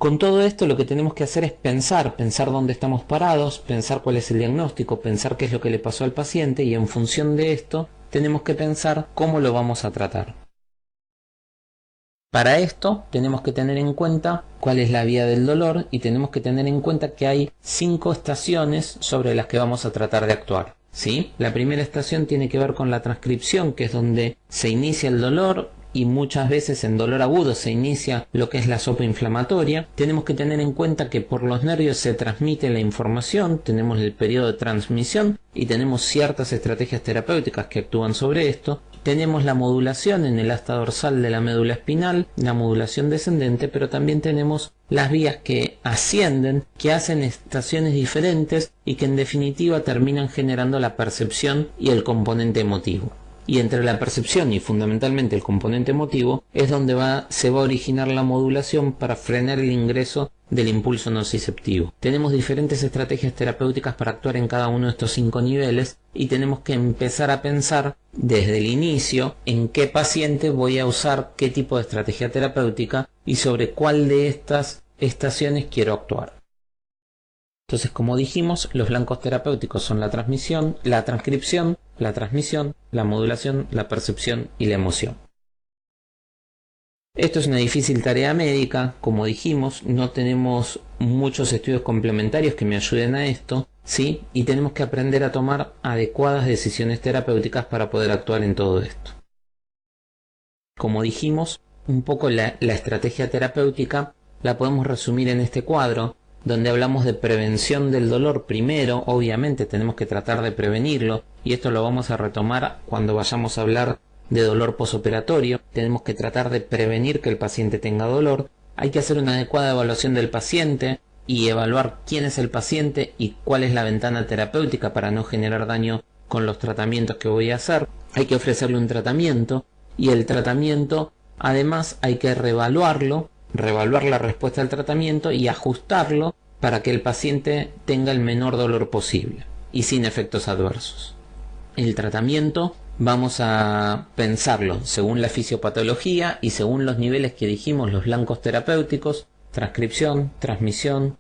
Con todo esto lo que tenemos que hacer es pensar dónde estamos parados, pensar cuál es el diagnóstico, pensar qué es lo que le pasó al paciente y en función de esto tenemos que pensar cómo lo vamos a tratar. Para esto tenemos que tener en cuenta cuál es la vía del dolor y tenemos que tener en cuenta que hay 5 estaciones sobre las que vamos a tratar de actuar. ¿Sí? La primera estación tiene que ver con la transcripción, que es donde se inicia el dolor y muchas veces en dolor agudo se inicia lo que es la sopa inflamatoria. Tenemos que tener en cuenta que por los nervios se transmite la información, tenemos el periodo de transmisión y tenemos ciertas estrategias terapéuticas que actúan sobre esto. Tenemos la modulación en el asta dorsal de la médula espinal, la modulación descendente, pero también tenemos las vías que ascienden, que hacen estaciones diferentes y que en definitiva terminan generando la percepción y el componente emotivo. Y entre la percepción y fundamentalmente el componente emotivo es donde se va a originar la modulación para frenar el ingreso del impulso nociceptivo. Tenemos diferentes estrategias terapéuticas para actuar en cada uno de estos 5 niveles y tenemos que empezar a pensar desde el inicio en qué paciente voy a usar qué tipo de estrategia terapéutica y sobre cuál de estas estaciones quiero actuar. Entonces, como dijimos, los blancos terapéuticos son la transmisión, la transcripción, la transmisión, la modulación, la percepción y la emoción. Esto es una difícil tarea médica, como dijimos, no tenemos muchos estudios complementarios que me ayuden a esto, ¿sí? Y tenemos que aprender a tomar adecuadas decisiones terapéuticas para poder actuar en todo esto. Como dijimos, un poco la estrategia terapéutica la podemos resumir en este cuadro, donde hablamos de prevención del dolor primero. Obviamente tenemos que tratar de prevenirlo, y esto lo vamos a retomar cuando vayamos a hablar de dolor posoperatorio. Tenemos que tratar de prevenir que el paciente tenga dolor. Hay que hacer una adecuada evaluación del paciente y evaluar quién es el paciente y cuál es la ventana terapéutica para no generar daño con los tratamientos que voy a hacer. Hay que ofrecerle un tratamiento y el tratamiento además hay que revaluar la respuesta al tratamiento y ajustarlo para que el paciente tenga el menor dolor posible y sin efectos adversos. El tratamiento vamos a pensarlo según la fisiopatología y según los niveles que dijimos, los blancos terapéuticos: transcripción, transmisión,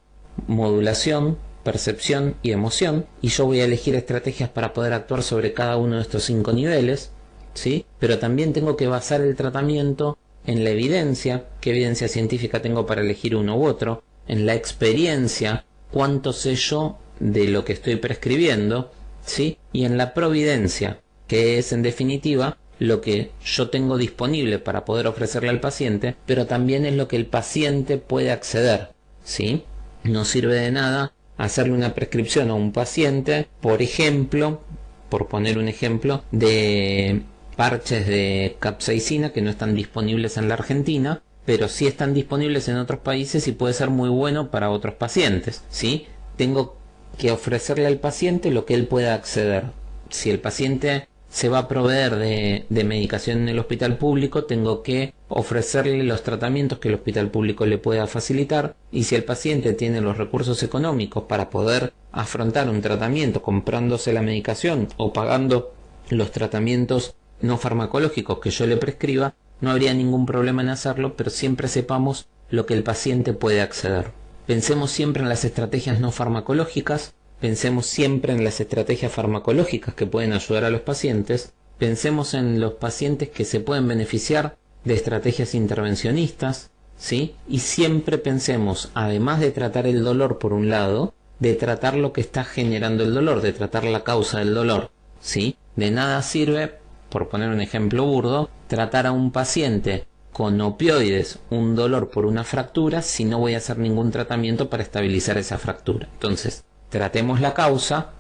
modulación, percepción y emoción. Y yo voy a elegir estrategias para poder actuar sobre cada uno de estos 5 niveles, ¿sí? Pero también tengo que basar el tratamiento en la evidencia, qué evidencia científica tengo para elegir uno u otro, en la experiencia, cuánto sé yo de lo que estoy prescribiendo, ¿sí? Y en la providencia, que es en definitiva lo que yo tengo disponible para poder ofrecerle al paciente, pero también es lo que el paciente puede acceder, ¿sí? No sirve de nada hacerle una prescripción a un paciente, por ejemplo, por poner un ejemplo, de parches de capsaicina que no están disponibles en la Argentina, pero sí están disponibles en otros países y puede ser muy bueno para otros pacientes, ¿sí? Tengo que ofrecerle al paciente lo que él pueda acceder. Si el paciente se va a proveer de medicación en el hospital público, tengo que ofrecerle los tratamientos que el hospital público le pueda facilitar, y si el paciente tiene los recursos económicos para poder afrontar un tratamiento comprándose la medicación o pagando los tratamientos no farmacológicos que yo le prescriba, no habría ningún problema en hacerlo, pero siempre sepamos lo que el paciente puede acceder. Pensemos siempre en las estrategias no farmacológicas, pensemos siempre en las estrategias farmacológicas que pueden ayudar a los pacientes, pensemos en los pacientes que se pueden beneficiar de estrategias intervencionistas, ¿sí? Y siempre pensemos, además de tratar el dolor por un lado, de tratar lo que está generando el dolor, de tratar la causa del dolor, ¿sí? De nada sirve, por poner un ejemplo burdo, tratar a un paciente con opioides un dolor por una fractura si no voy a hacer ningún tratamiento para estabilizar esa fractura. Entonces, tratemos la causa,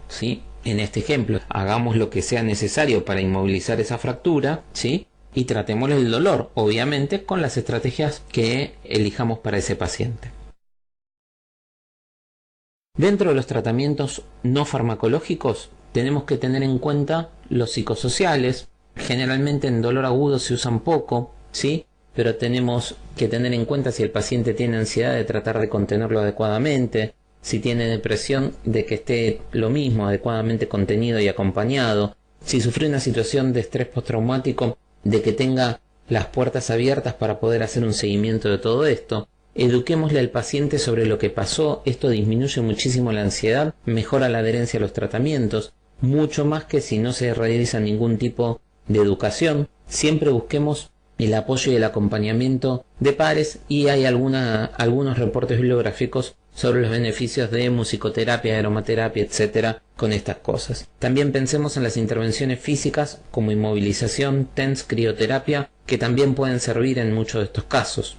¿sí? En este ejemplo, hagamos lo que sea necesario para inmovilizar esa fractura, ¿sí? Y tratemos el dolor, obviamente, con las estrategias que elijamos para ese paciente. Dentro de los tratamientos no farmacológicos, tenemos que tener en cuenta los psicosociales. Generalmente en dolor agudo se usan poco, ¿sí? Pero tenemos que tener en cuenta si el paciente tiene ansiedad, de tratar de contenerlo adecuadamente, si tiene depresión, de que esté lo mismo, adecuadamente contenido y acompañado, si sufre una situación de estrés postraumático, de que tenga las puertas abiertas para poder hacer un seguimiento de todo esto. eduquémosle al paciente sobre lo que pasó. Esto disminuye muchísimo la ansiedad, mejora la adherencia a los tratamientos, mucho más que si no se realiza ningún tipo de educación. Siempre busquemos el apoyo y el acompañamiento de pares, y hay algunos reportes bibliográficos sobre los beneficios de musicoterapia, aromaterapia, etcétera, con estas cosas. También pensemos en las intervenciones físicas como inmovilización, TENS, crioterapia, que también pueden servir en muchos de estos casos.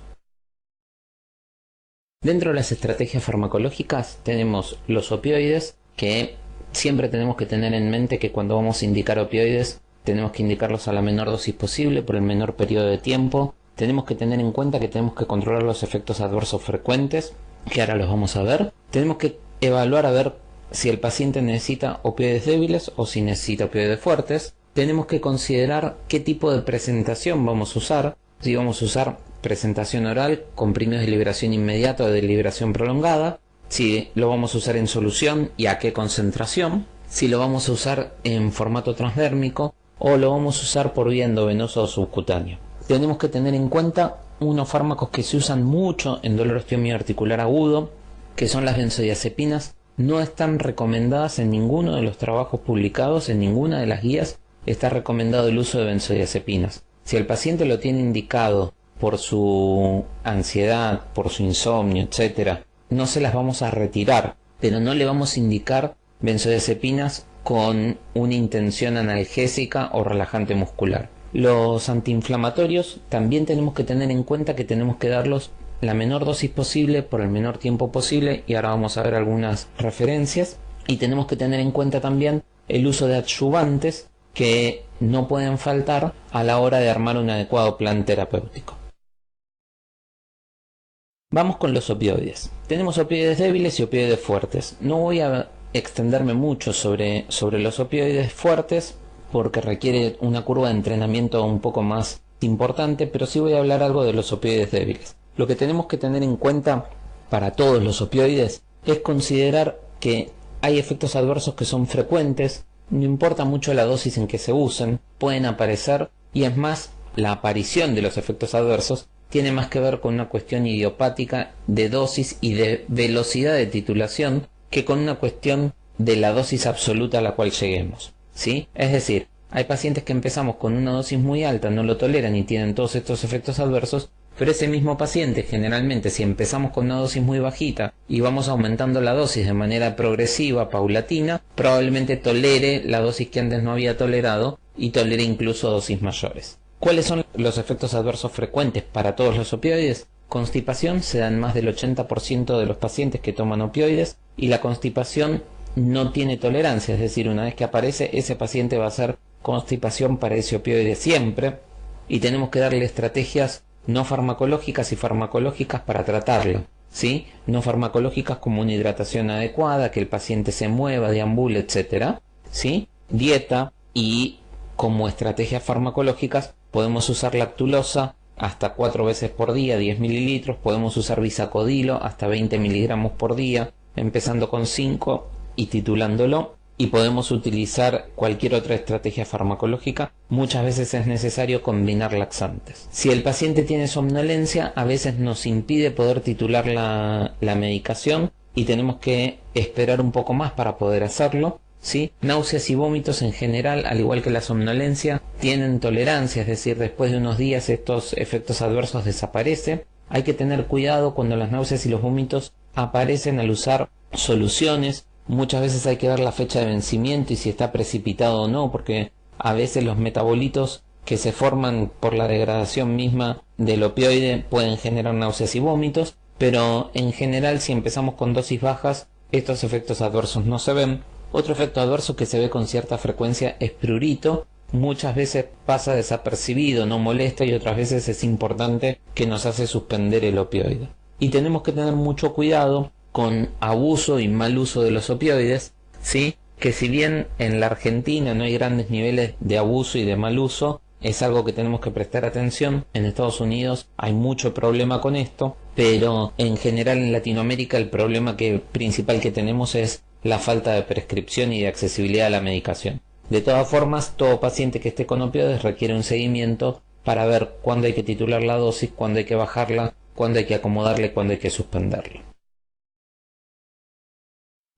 Dentro de las estrategias farmacológicas tenemos los opioides, que siempre tenemos que tener en mente que cuando vamos a indicar opioides tenemos que indicarlos a la menor dosis posible por el menor periodo de tiempo. Tenemos que tener en cuenta que tenemos que controlar los efectos adversos frecuentes, que ahora los vamos a ver. Tenemos que evaluar a ver si el paciente necesita opioides débiles o si necesita opioides fuertes. Tenemos que considerar qué tipo de presentación vamos a usar. Si vamos a usar presentación oral, comprimidos de liberación inmediata o de liberación prolongada. Si lo vamos a usar en solución y a qué concentración. Si lo vamos a usar en formato transdérmico o lo vamos a usar por vía endovenosa o subcutáneo. Tenemos que tener en cuenta unos fármacos que se usan mucho en dolor osteomioarticular agudo, que son las benzodiazepinas. No están recomendadas en ninguno de los trabajos publicados, en ninguna de las guías está recomendado el uso de benzodiazepinas. Si el paciente lo tiene indicado por su ansiedad, por su insomnio, etcétera, no se las vamos a retirar, pero no le vamos a indicar benzodiazepinas con una intención analgésica o relajante muscular. Los antiinflamatorios también tenemos que tener en cuenta que tenemos que darlos la menor dosis posible por el menor tiempo posible, y ahora vamos a ver algunas referencias. Y tenemos que tener en cuenta también el uso de adyuvantes que no pueden faltar a la hora de armar un adecuado plan terapéutico. Vamos con los opioides. Tenemos opioides débiles y opioides fuertes. No voy a extenderme mucho sobre los opioides fuertes porque requiere una curva de entrenamiento un poco más importante, pero sí voy a hablar algo de los opioides débiles. Lo que tenemos que tener en cuenta para todos los opioides es considerar que hay efectos adversos que son frecuentes, no importa mucho la dosis en que se usen, pueden aparecer, y es más, la aparición de los efectos adversos tiene más que ver con una cuestión idiopática de dosis y de velocidad de titulación que con una cuestión de la dosis absoluta a la cual lleguemos, ¿sí? Es decir, hay pacientes que empezamos con una dosis muy alta, no lo toleran y tienen todos estos efectos adversos, pero ese mismo paciente generalmente, si empezamos con una dosis muy bajita y vamos aumentando la dosis de manera progresiva, paulatina, probablemente tolere la dosis que antes no había tolerado y tolere incluso dosis mayores. ¿Cuáles son los efectos adversos frecuentes para todos los opioides? Constipación se da en más del 80% de los pacientes que toman opioides, y la constipación no tiene tolerancia, es decir, una vez que aparece, ese paciente va a hacer constipación para ese opioide siempre, y tenemos que darle estrategias no farmacológicas y farmacológicas para tratarlo, ¿sí? No farmacológicas como una hidratación adecuada, que el paciente se mueva, deambule, etcétera, ¿sí? Dieta, y como estrategias farmacológicas podemos usar lactulosa hasta 4 veces por día, 10 mililitros, podemos usar bisacodilo hasta 20 miligramos por día, empezando con 5 y titulándolo, y podemos utilizar cualquier otra estrategia farmacológica. Muchas veces es necesario combinar laxantes. Si el paciente tiene somnolencia, a veces nos impide poder titular la medicación y tenemos que esperar un poco más para poder hacerlo, ¿sí? Náuseas y vómitos en general, al igual que la somnolencia, tienen tolerancia, es decir, después de unos días estos efectos adversos desaparecen. Hay que tener cuidado cuando las náuseas y los vómitos aparecen al usar soluciones. Muchas veces hay que ver la fecha de vencimiento y si está precipitado o no, porque a veces los metabolitos que se forman por la degradación misma del opioide pueden generar náuseas y vómitos, pero en general, si empezamos con dosis bajas, estos efectos adversos no se ven. Otro efecto adverso que se ve con cierta frecuencia es prurito. Muchas veces pasa desapercibido, no molesta, y otras veces es importante, que nos hace suspender el opioide. Y tenemos que tener mucho cuidado con abuso y mal uso de los opioides, ¿sí? Que si bien en la Argentina no hay grandes niveles de abuso y de mal uso, es algo que tenemos que prestar atención. En Estados Unidos hay mucho problema con esto, pero en general en Latinoamérica el problema principal que tenemos es la falta de prescripción y de accesibilidad a la medicación. De todas formas, todo paciente que esté con opioides requiere un seguimiento para ver cuándo hay que titular la dosis, cuándo hay que bajarla, cuándo hay que acomodarle, cuándo hay que suspenderlo.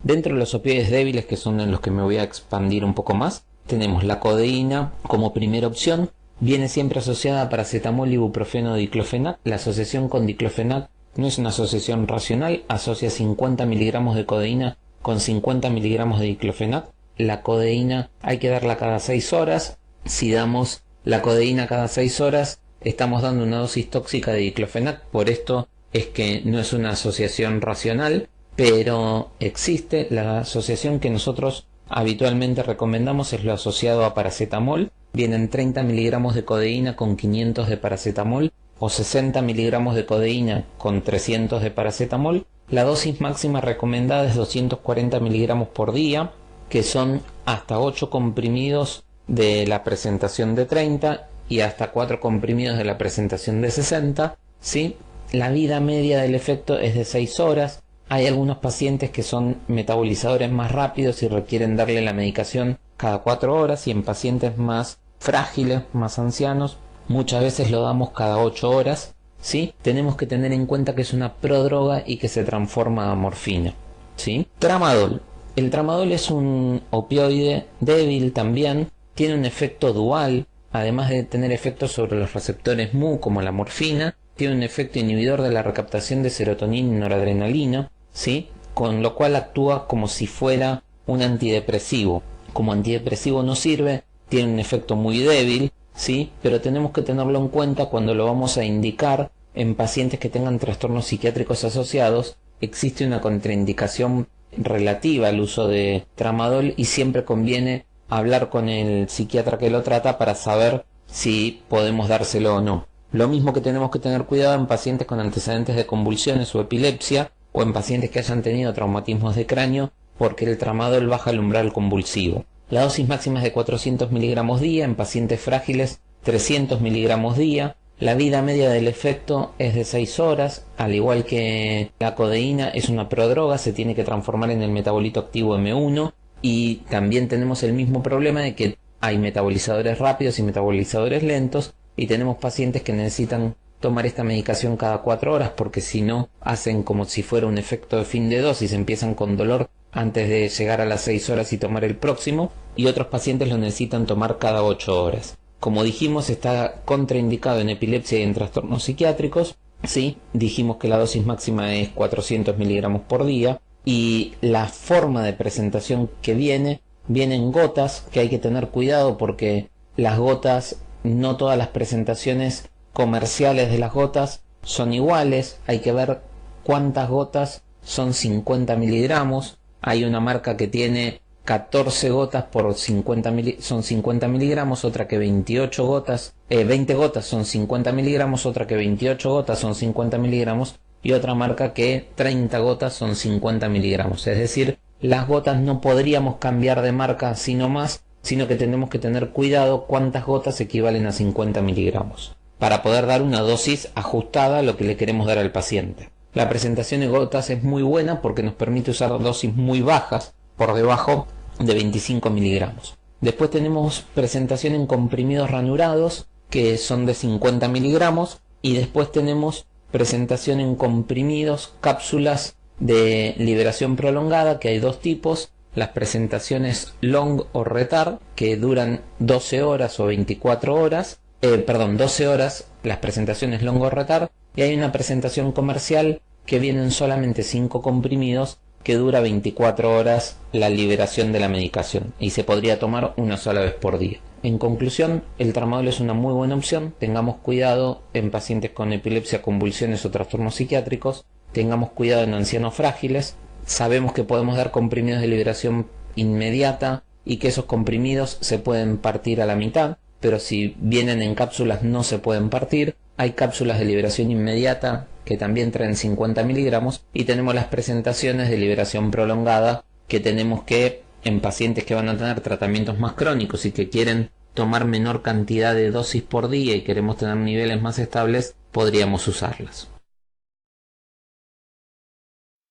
Dentro de los opioides débiles, que son en los que me voy a expandir un poco más, tenemos la codeína como primera opción. Viene siempre asociada a paracetamol, ibuprofeno, diclofenac. La asociación con diclofenac no es una asociación racional, asocia 50 miligramos de codeína con 50 miligramos de diclofenac. La codeína hay que darla cada 6 horas. Si damos la codeína cada 6 horas, estamos dando una dosis tóxica de diclofenac. Por esto es que no es una asociación racional, pero existe. La asociación que nosotros habitualmente recomendamos es lo asociado a paracetamol. Vienen 30 miligramos de codeína con 500 de paracetamol o 60 miligramos de codeína con 300 de paracetamol. La dosis máxima recomendada es 240 miligramos por día, que son hasta 8 comprimidos de la presentación de 30 y hasta 4 comprimidos de la presentación de 60, ¿sí? La vida media del efecto es de 6 horas. Hay algunos pacientes que son metabolizadores más rápidos y requieren darle la medicación cada 4 horas, y en pacientes más frágiles, más ancianos, muchas veces lo damos cada 8 horas, ¿sí? Tenemos que tener en cuenta que es una prodroga y que se transforma a morfina, ¿sí? Tramadol. El tramadol es un opioide débil también, tiene un efecto dual, además de tener efectos sobre los receptores mu como la morfina, tiene un efecto inhibidor de la recaptación de serotonina y noradrenalina, ¿sí? Con lo cual actúa como si fuera un antidepresivo. Como antidepresivo no sirve, tiene un efecto muy débil, ¿sí? Pero tenemos que tenerlo en cuenta cuando lo vamos a indicar en pacientes que tengan trastornos psiquiátricos asociados. Existe una contraindicación relativa al uso de tramadol y siempre conviene hablar con el psiquiatra que lo trata para saber si podemos dárselo o no. Lo mismo que tenemos que tener cuidado en pacientes con antecedentes de convulsiones o epilepsia, o en pacientes que hayan tenido traumatismos de cráneo, porque el tramadol baja el umbral convulsivo. La dosis máxima es de 400 miligramos día, en pacientes frágiles 300 miligramos día. La vida media del efecto es de 6 horas, al igual que la codeína es una prodroga, se tiene que transformar en el metabolito activo M1, y también tenemos el mismo problema de que hay metabolizadores rápidos y metabolizadores lentos, y tenemos pacientes que necesitan tomar esta medicación cada 4 horas, porque si no hacen como si fuera un efecto de fin de dosis, empiezan con dolor antes de llegar a las 6 horas y tomar el próximo, y otros pacientes lo necesitan tomar cada 8 horas. Como dijimos, está contraindicado en epilepsia y en trastornos psiquiátricos, ¿sí? Dijimos que la dosis máxima es 400 miligramos por día, y la forma de presentación que viene en gotas, que hay que tener cuidado porque las gotas, no todas las presentaciones comerciales de las gotas son iguales, hay que ver cuántas gotas son 50 miligramos. Hay una marca que tiene 14 gotas por 50 son 50 miligramos, otra que 28 gotas, 20 gotas son 50 miligramos, otra que 28 gotas son 50 miligramos, y otra marca que 30 gotas son 50 miligramos. Es decir, las gotas no podríamos cambiar de marca así nomás, sino que tenemos que tener cuidado cuántas gotas equivalen a 50 miligramos, para poder dar una dosis ajustada a lo que le queremos dar al paciente. La presentación de gotas es muy buena porque nos permite usar dosis muy bajas, por debajo de 25 miligramos. Después tenemos presentación en comprimidos ranurados, que son de 50 miligramos, y después tenemos presentación en comprimidos, cápsulas de liberación prolongada, que hay dos tipos: las presentaciones long o retard, que duran 12 horas o 24 horas, 12 horas las presentaciones long o retard, y hay una presentación comercial que vienen solamente 5 comprimidos, que dura 24 horas la liberación de la medicación, y se podría tomar una sola vez por día. En conclusión, el tramadol es una muy buena opción. Tengamos cuidado en pacientes con epilepsia, convulsiones o trastornos psiquiátricos. Tengamos cuidado en ancianos frágiles. Sabemos que podemos dar comprimidos de liberación inmediata y que esos comprimidos se pueden partir a la mitad, pero si vienen en cápsulas no se pueden partir. Hay cápsulas de liberación inmediata que también traen 50 miligramos, y tenemos las presentaciones de liberación prolongada, que tenemos que, en pacientes que van a tener tratamientos más crónicos y que quieren tomar menor cantidad de dosis por día y queremos tener niveles más estables, podríamos usarlas.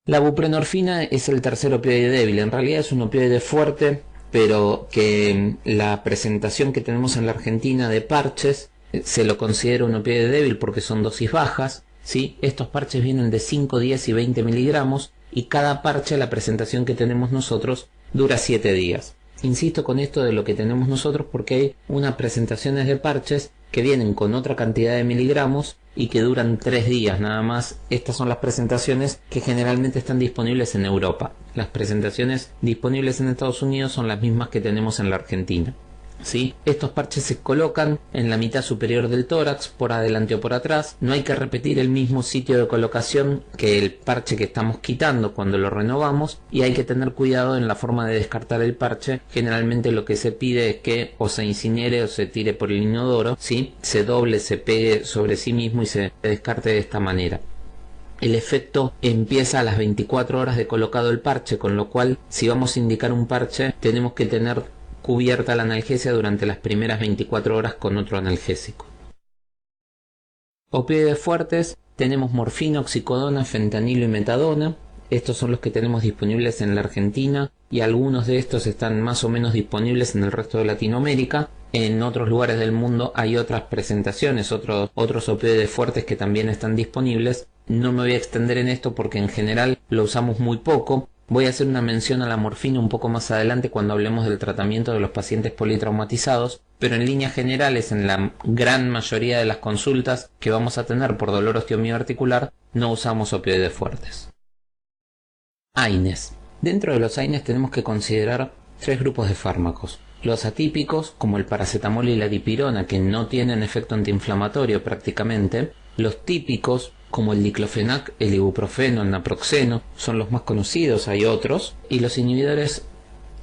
La buprenorfina es el tercer opioide débil. En realidad es un opioide fuerte, pero que la presentación que tenemos en la Argentina de parches se lo considera un opioide débil porque son dosis bajas. ¿sí? Estos parches vienen de 5, 10 y 20 miligramos y cada parche, la presentación que tenemos nosotros, dura 7 días. Insisto con esto de lo que tenemos nosotros porque hay unas presentaciones de parches que vienen con otra cantidad de miligramos y que duran 3 días nada más. Estas son las presentaciones que generalmente están disponibles en Europa. Las presentaciones disponibles en Estados Unidos son las mismas que tenemos en la Argentina. ¿Sí? Estos parches se colocan en la mitad superior del tórax, por adelante o por atrás. No hay que repetir el mismo sitio de colocación que el parche que estamos quitando cuando lo renovamos, y hay que tener cuidado en la forma de descartar el parche. Generalmente lo que se pide es que o se incinere o se tire por el inodoro, ¿sí? Se doble, se pegue sobre sí mismo y se descarte de esta manera. El efecto empieza a las 24 horas de colocado el parche, con lo cual si vamos a indicar un parche tenemos que tener cubierta la analgesia durante las primeras 24 horas con otro analgésico. Opioides fuertes, tenemos morfina, oxicodona, fentanilo y metadona. Estos son los que tenemos disponibles en la Argentina y algunos de estos están más o menos disponibles en el resto de Latinoamérica. En otros lugares del mundo hay otras presentaciones, otros opioides fuertes que también están disponibles. No me voy a extender en esto porque en general lo usamos muy poco. Voy a hacer una mención a la morfina un poco más adelante cuando hablemos del tratamiento de los pacientes politraumatizados, pero en líneas generales, en la gran mayoría de las consultas que vamos a tener por dolor osteomioarticular, no usamos opioides fuertes. AINES. Dentro de los AINES tenemos que considerar 3 grupos de fármacos. Los atípicos, como el paracetamol y la dipirona, que no tienen efecto antiinflamatorio prácticamente. Los típicos, como el diclofenac, el ibuprofeno, el naproxeno, son los más conocidos, hay otros. Y los inhibidores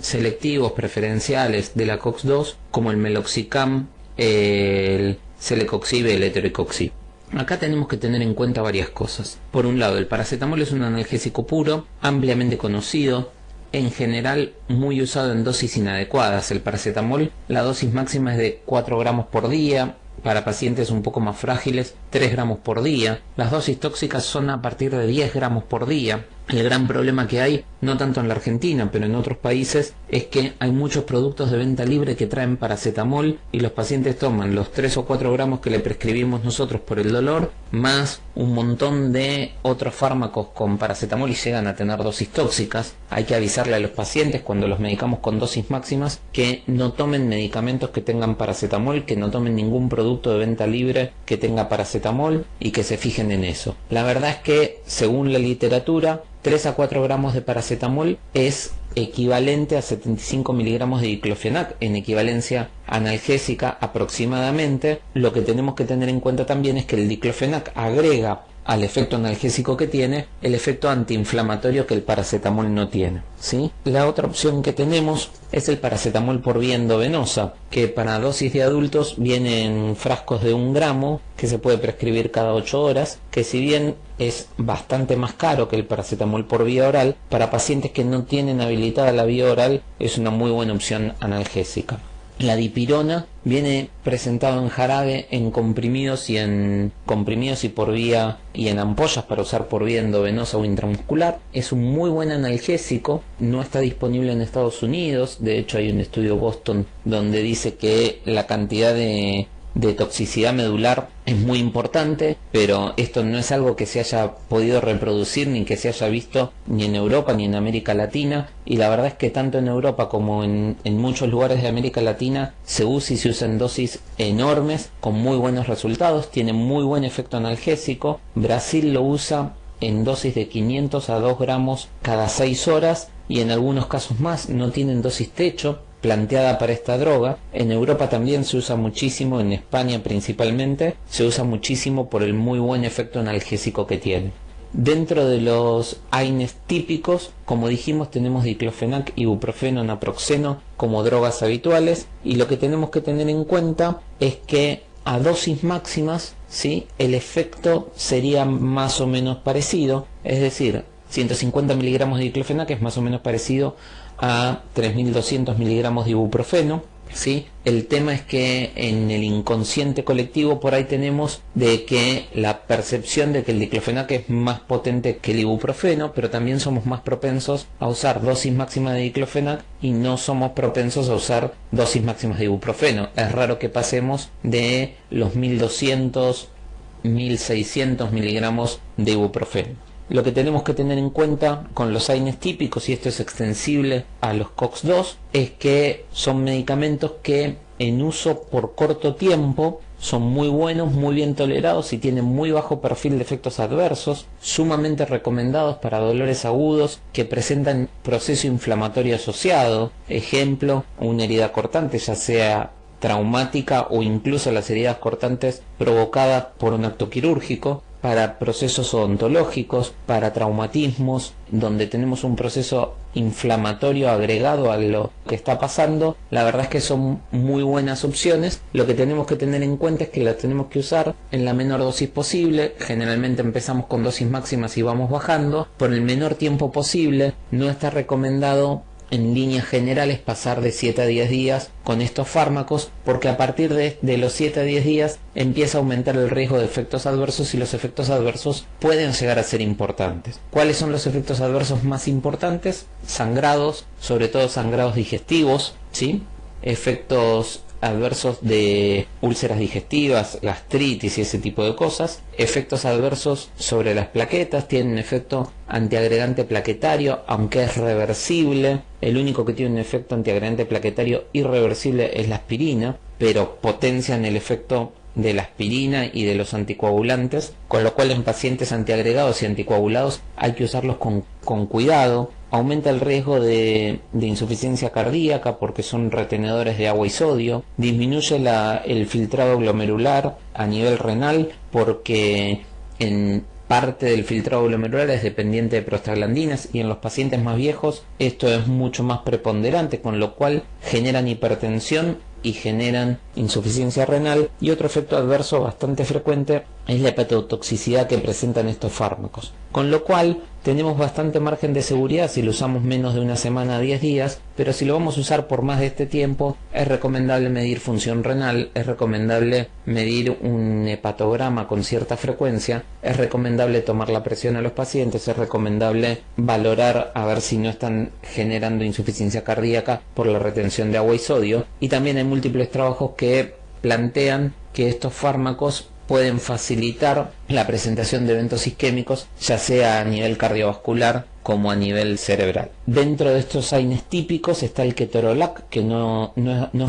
selectivos preferenciales de la COX-2, como el meloxicam, el celecoxib y el heterocoxib. Acá tenemos que tener en cuenta varias cosas. Por un lado, el paracetamol es un analgésico puro, ampliamente conocido, en general muy usado en dosis inadecuadas. El paracetamol, la dosis máxima es de 4 gramos por día. Para pacientes un poco más frágiles, 3 gramos por día. Las dosis tóxicas son a partir de 10 gramos por día. El gran problema que hay, no tanto en la Argentina, pero en otros países, es que hay muchos productos de venta libre que traen paracetamol y los pacientes toman los 3 o 4 gramos que le prescribimos nosotros por el dolor, más un montón de otros fármacos con paracetamol y llegan a tener dosis tóxicas. Hay que avisarle a los pacientes cuando los medicamos con dosis máximas que no tomen medicamentos que tengan paracetamol, que no tomen ningún producto de venta libre que tenga paracetamol y que se fijen en eso. La verdad es que, según la literatura, 3 a 4 gramos de paracetamol es equivalente a 75 miligramos de diclofenac en equivalencia analgésica aproximadamente. Lo que tenemos que tener en cuenta también es que el diclofenac agrega al efecto analgésico que tiene el efecto antiinflamatorio que el paracetamol no tiene, ¿sí? La otra opción que tenemos es el paracetamol por vía endovenosa, que para dosis de adultos viene en frascos de 1 gramo, que se puede prescribir cada 8 horas, que si bien es bastante más caro que el paracetamol por vía oral, para pacientes que no tienen habilitada la vía oral es una muy buena opción analgésica. La dipirona viene presentado en jarabe, en comprimidos y por vía y en ampollas para usar por vía endovenosa o intramuscular. Es un muy buen analgésico, no está disponible en Estados Unidos. De hecho hay un estudio Boston donde dice que la cantidad de toxicidad medular es muy importante, pero esto no es algo que se haya podido reproducir ni que se haya visto ni en Europa ni en América Latina, y la verdad es que tanto en Europa como en muchos lugares de América Latina se usa y se usa en dosis enormes con muy buenos resultados, tiene muy buen efecto analgésico. Brasil lo usa en dosis de 500 a 2 gramos cada 6 horas y en algunos casos más. No tienen dosis techo planteada para esta droga. En Europa también se usa muchísimo, en España principalmente, se usa muchísimo por el muy buen efecto analgésico que tiene. Dentro de los AINES típicos, como dijimos, tenemos diclofenac, ibuprofeno, naproxeno como drogas habituales, y lo que tenemos que tener en cuenta es que a dosis máximas, ¿sí?, el efecto sería más o menos parecido, es decir, 150 miligramos de diclofenac es más o menos parecido a 3.200 miligramos de ibuprofeno, ¿sí? El tema es que en el inconsciente colectivo por ahí tenemos de que la percepción de que el diclofenac es más potente que el ibuprofeno, pero también somos más propensos a usar dosis máximas de diclofenac y no somos propensos a usar dosis máximas de ibuprofeno. Es raro que pasemos de los 1.200 1600 miligramos de ibuprofeno. Lo que tenemos que tener en cuenta con los AINES típicos, y esto es extensible a los COX-2, es que son medicamentos que en uso por corto tiempo son muy buenos, muy bien tolerados y tienen muy bajo perfil de efectos adversos, sumamente recomendados para dolores agudos que presentan proceso inflamatorio asociado, ejemplo, una herida cortante, ya sea traumática o incluso las heridas cortantes provocadas por un acto quirúrgico, para procesos odontológicos, para traumatismos, donde tenemos un proceso inflamatorio agregado a lo que está pasando. La verdad es que son muy buenas opciones. Lo que tenemos que tener en cuenta es que las tenemos que usar en la menor dosis posible. Generalmente empezamos con dosis máximas y vamos bajando por el menor tiempo posible. No está recomendado en líneas generales pasar de 7 a 10 días con estos fármacos, porque a partir de los 7 a 10 días empieza a aumentar el riesgo de efectos adversos y los efectos adversos pueden llegar a ser importantes. ¿Cuáles son los efectos adversos más importantes? Sangrados, sobre todo sangrados digestivos, ¿sí? Efectos adversos de úlceras digestivas, gastritis y ese tipo de cosas. Efectos adversos sobre las plaquetas, tienen efecto antiagregante plaquetario, aunque es reversible. El único que tiene un efecto antiagregante plaquetario irreversible es la aspirina, pero potencian el efecto de la aspirina y de los anticoagulantes, con lo cual en pacientes antiagregados y anticoagulados hay que usarlos con cuidado. Aumenta el riesgo de insuficiencia cardíaca porque son retenedores de agua y sodio. Disminuye el filtrado glomerular a nivel renal porque en parte del filtrado glomerular es dependiente de prostaglandinas y en los pacientes más viejos esto es mucho más preponderante, con lo cual generan hipertensión y generan insuficiencia renal. Y otro efecto adverso bastante frecuente es la hepatotoxicidad que presentan estos fármacos, con lo cual tenemos bastante margen de seguridad si lo usamos menos de una semana a 10 días, pero si lo vamos a usar por más de este tiempo es recomendable medir función renal, es recomendable medir un hepatograma con cierta frecuencia, es recomendable tomar la presión a los pacientes, es recomendable valorar a ver si no están generando insuficiencia cardíaca por la retención de agua y sodio. Y también hay múltiples trabajos que plantean que estos fármacos pueden facilitar la presentación de eventos isquémicos, ya sea a nivel cardiovascular como a nivel cerebral. Dentro de estos AINES típicos está el ketorolac, que no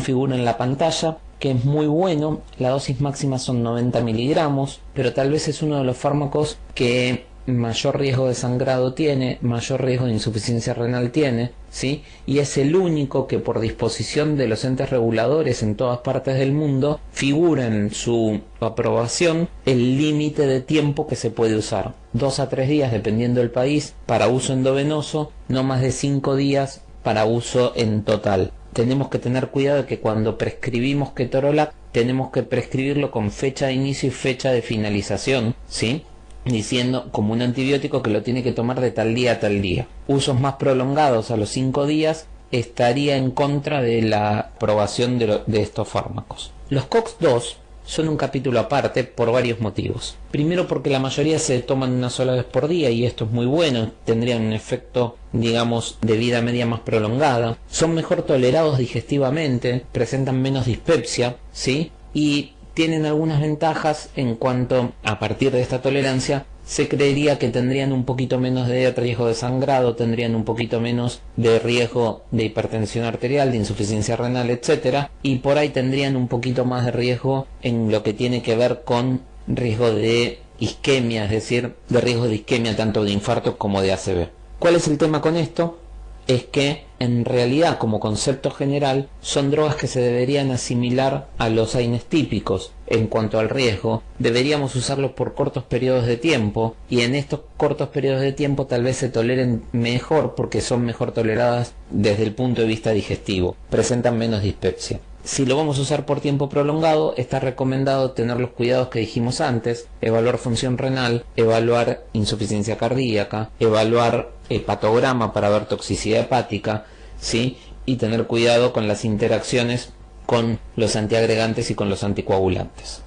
figura en la pantalla, que es muy bueno. La dosis máxima son 90 miligramos, pero tal vez es uno de los fármacos que mayor riesgo de sangrado tiene, mayor riesgo de insuficiencia renal tiene, ¿sí? Y es el único que por disposición de los entes reguladores en todas partes del mundo figura en su aprobación el límite de tiempo que se puede usar. 2 a 3 días dependiendo del país para uso endovenoso, no más de 5 días para uso en total. Tenemos que tener cuidado de que cuando prescribimos ketorolac tenemos que prescribirlo con fecha de inicio y fecha de finalización, ¿sí? Diciendo como un antibiótico que lo tiene que tomar de tal día a tal día. Usos más prolongados a los 5 días estaría en contra de la aprobación de estos fármacos. Los COX-2 son un capítulo aparte por varios motivos. Primero porque la mayoría se toman una sola vez por día y esto es muy bueno, tendrían un efecto, digamos, de vida media más prolongada. Son mejor tolerados digestivamente, presentan menos dispepsia, ¿sí? Y tienen algunas ventajas en cuanto a partir de esta tolerancia se creería que tendrían un poquito menos de riesgo de sangrado, tendrían un poquito menos de riesgo de hipertensión arterial, de insuficiencia renal, etcétera, y por ahí tendrían un poquito más de riesgo en lo que tiene que ver con riesgo de isquemia, es decir, de riesgo de isquemia tanto de infarto como de ACV. ¿Cuál es el tema con esto? Es que en realidad como concepto general son drogas que se deberían asimilar a los AINES típicos. En cuanto al riesgo, deberíamos usarlos por cortos periodos de tiempo y en estos cortos periodos de tiempo tal vez se toleren mejor porque son mejor toleradas desde el punto de vista digestivo, presentan menos dispepsia. Si lo vamos a usar por tiempo prolongado, está recomendado tener los cuidados que dijimos antes, evaluar función renal, evaluar insuficiencia cardíaca, evaluar hepatograma para ver toxicidad hepática, ¿sí? Y tener cuidado con las interacciones con los antiagregantes y con los anticoagulantes.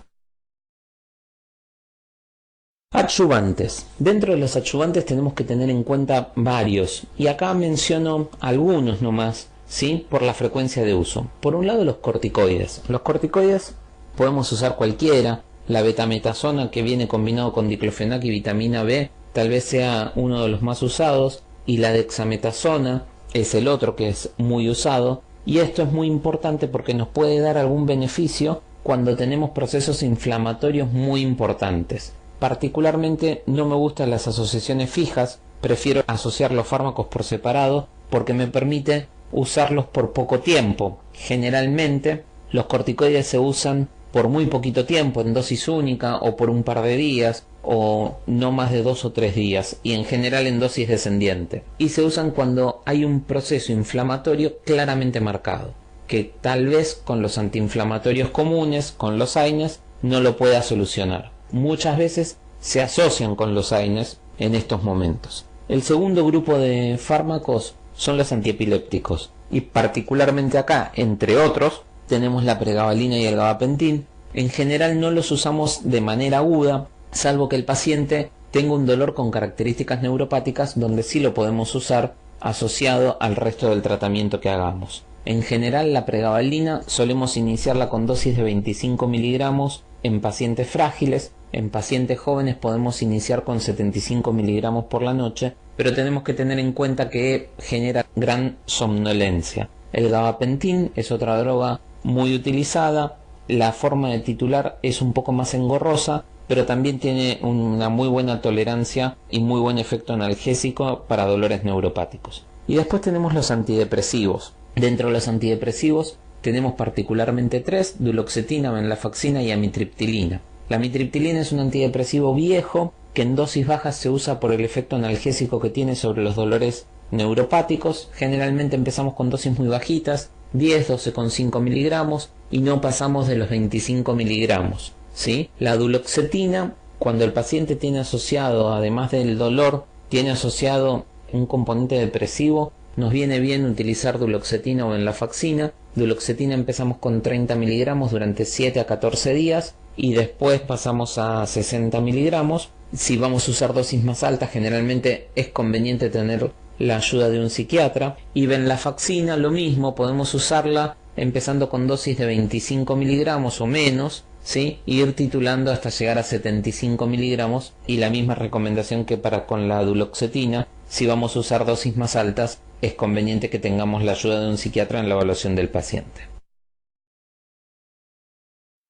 Adyuvantes. Dentro de los adyuvantes tenemos que tener en cuenta varios, y acá menciono algunos nomás, ¿sí? Por la frecuencia de uso. Por un lado, los corticoides. Los corticoides podemos usar cualquiera, La betametasona, que viene combinado con diclofenac y vitamina B, tal vez sea uno de los más usados, y la dexametasona es el otro que es muy usado, y esto es muy importante porque nos puede dar algún beneficio cuando tenemos procesos inflamatorios muy importantes. Particularmente no me gustan las asociaciones fijas, prefiero asociar los fármacos por separado porque me permite usarlos por poco tiempo. Generalmente los corticoides se usan por muy poquito tiempo, en dosis única o por un par de días o no más de 2 o 3 días, y en general en dosis descendiente, y se usan cuando hay un proceso inflamatorio claramente marcado, que tal vez con los antiinflamatorios comunes, con los AINES, no lo pueda solucionar. Muchas veces se asocian con los AINES en estos momentos. El segundo grupo de fármacos son los antiepilépticos, y particularmente acá, entre otros, tenemos la pregabalina y el gabapentin. En general no los usamos de manera aguda, salvo que el paciente tenga un dolor con características neuropáticas, donde sí lo podemos usar asociado al resto del tratamiento que hagamos. En general la pregabalina solemos iniciarla con dosis de 25 miligramos en pacientes frágiles. En pacientes jóvenes podemos iniciar con 75 miligramos por la noche, pero tenemos que tener en cuenta que genera gran somnolencia. El gabapentin es otra droga muy utilizada. La forma de titular es un poco más engorrosa, pero también tiene una muy buena tolerancia y muy buen efecto analgésico para dolores neuropáticos. Y después tenemos los antidepresivos. Dentro de los antidepresivos tenemos particularmente 3: duloxetina, venlafaxina y amitriptilina. La amitriptilina es un antidepresivo viejo que en dosis bajas se usa por el efecto analgésico que tiene sobre los dolores neuropáticos. Generalmente empezamos con dosis muy bajitas, 10, 12,5 miligramos, y no pasamos de los 25 miligramos. ¿Sí? La duloxetina, cuando el paciente tiene asociado, además del dolor, tiene asociado un componente depresivo, nos viene bien utilizar duloxetina o venlafaxina. Duloxetina empezamos con 30 miligramos durante 7 a 14 días y después pasamos a 60 miligramos. Si vamos a usar dosis más altas, generalmente es conveniente tener la ayuda de un psiquiatra. Y venlafaxina, lo mismo, podemos usarla empezando con dosis de 25 miligramos o menos, ¿sí? Ir titulando hasta llegar a 75 miligramos, y la misma recomendación que con la duloxetina. Si vamos a usar dosis más altas, es conveniente que tengamos la ayuda de un psiquiatra en la evaluación del paciente.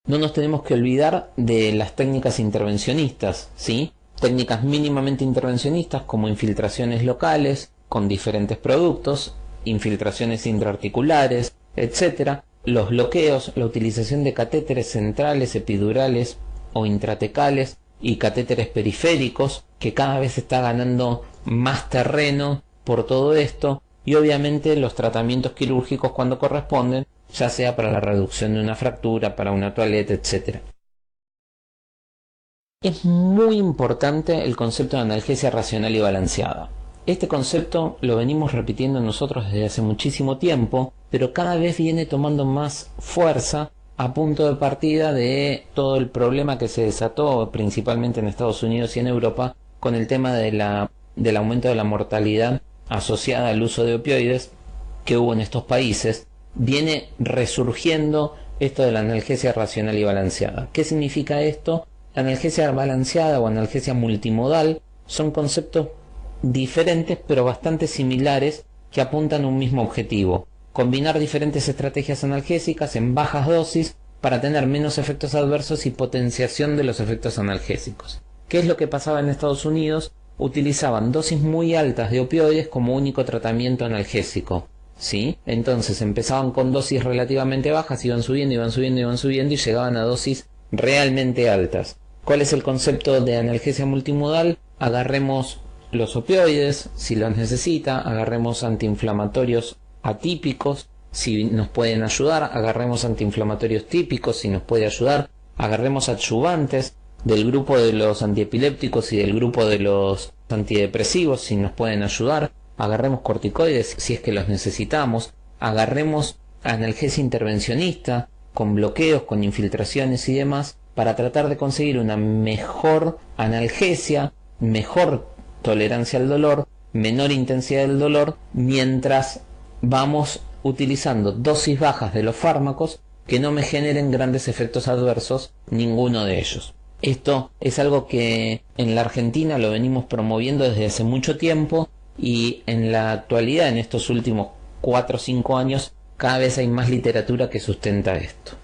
No nos tenemos que olvidar de las técnicas intervencionistas, ¿sí? Técnicas mínimamente intervencionistas como infiltraciones locales con diferentes productos, infiltraciones intraarticulares, etc. Los bloqueos, la utilización de catéteres centrales, epidurales o intratecales y catéteres periféricos, que cada vez está ganando más terreno por todo esto, y obviamente los tratamientos quirúrgicos cuando corresponden, ya sea para la reducción de una fractura, para una toaleta, etc. Es muy importante el concepto de analgesia racional y balanceada. Este concepto lo venimos repitiendo nosotros desde hace muchísimo tiempo, pero cada vez viene tomando más fuerza a punto de partida de todo el problema que se desató principalmente en Estados Unidos y en Europa con el tema del aumento de la mortalidad asociada al uso de opioides que hubo en estos países. Viene resurgiendo esto de la analgesia racional y balanceada. ¿Qué significa esto? La analgesia balanceada o analgesia multimodal son conceptos diferentes pero bastante similares que apuntan a un mismo objetivo: combinar diferentes estrategias analgésicas en bajas dosis para tener menos efectos adversos y potenciación de los efectos analgésicos. ¿Qué es lo que pasaba en Estados Unidos? Utilizaban dosis muy altas de opioides como único tratamiento analgésico, ¿sí? Entonces empezaban con dosis relativamente bajas, iban subiendo y llegaban a dosis realmente altas. ¿Cuál es el concepto de analgesia multimodal? Agarremos los opioides si los necesita, agarremos antiinflamatorios atípicos si nos pueden ayudar, agarremos antiinflamatorios típicos si nos puede ayudar, agarremos adyuvantes del grupo de los antiepilépticos y del grupo de los antidepresivos si nos pueden ayudar, agarremos corticoides si es que los necesitamos, agarremos analgesia intervencionista con bloqueos, con infiltraciones y demás, para tratar de conseguir una mejor analgesia, mejor tolerancia al dolor, menor intensidad del dolor, mientras vamos utilizando dosis bajas de los fármacos que no me generen grandes efectos adversos ninguno de ellos. Esto es algo que en la Argentina lo venimos promoviendo desde hace mucho tiempo y en la actualidad, en estos últimos 4 o 5 años, cada vez hay más literatura que sustenta esto.